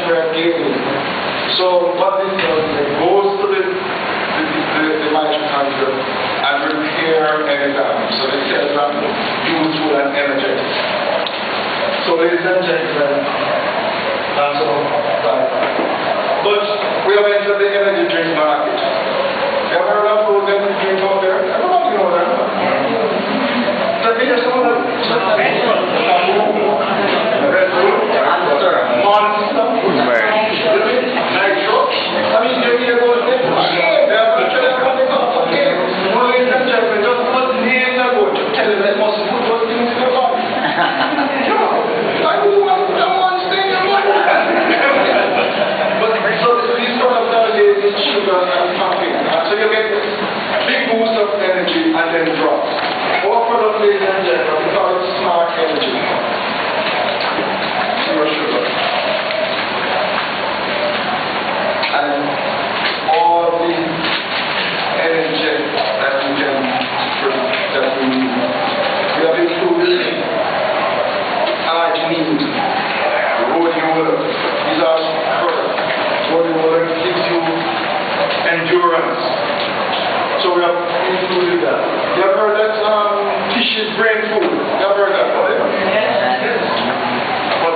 we are gaining. So what this does is it goes to the mitochondria and repair any damage. So the cells are useful and energetic. So ladies and gentlemen, that's all. But we have entered the energy drink market. You ever heard of those energy drinks out there? Everybody know them. The biggest one is Red Bull, Monster, Nitro. I mean, you go to ladies and gentlemen, just put names and go to tell them they must put those things in their body. I don't want someone staying in my But so these sort of nowadays is sugar and caffeine. So you get this big boost of energy and then drops. Our product, ladies and gentlemen, we call it smart energy. Zero sugar. And all the energy that we can that we need. We have included arginine, rhodiola. These are products. Rhodiola gives you endurance. So we have included that. You have heard that fish is brain food? You have heard that? Yes. But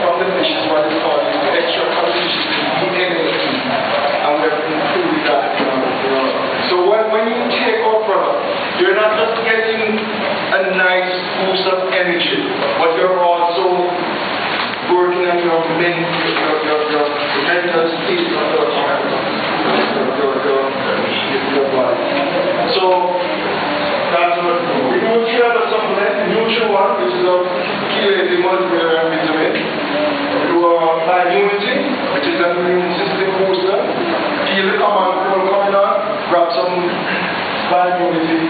from the fish is what is called the extra calories, the energy. And we have included that. So when you take our product, you're not just getting a nice boost of energy, but you're also working on your mental state of your body. So that's what we do. We have a supplement, Nutrient, which is a chelated multivitamin vitamin. We do a immunity, which is an immune system booster. Feel the common cold coming on, grab some immunity,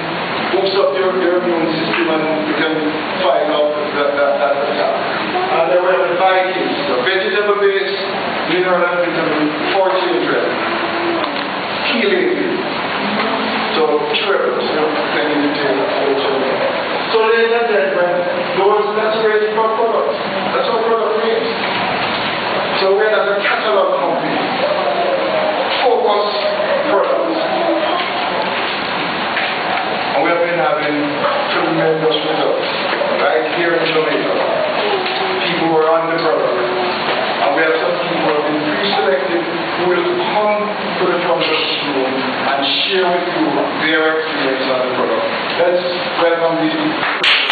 boost up your immune system, and you can fight off that attack. And then we have the Vikings, the vegetable-based mineral and vitamin for children. Chelated. So triplets, then you take that for children. So ladies and gentlemen, that's raising our products. That's our product range. So we're as a catalog company. Focus products. And we have been having tremendous results right here in Jamaica. People who are on the product. And we have some people who have been pre-selected who will come to the front of the room and share with you their experience on the product. Let's welcome these people.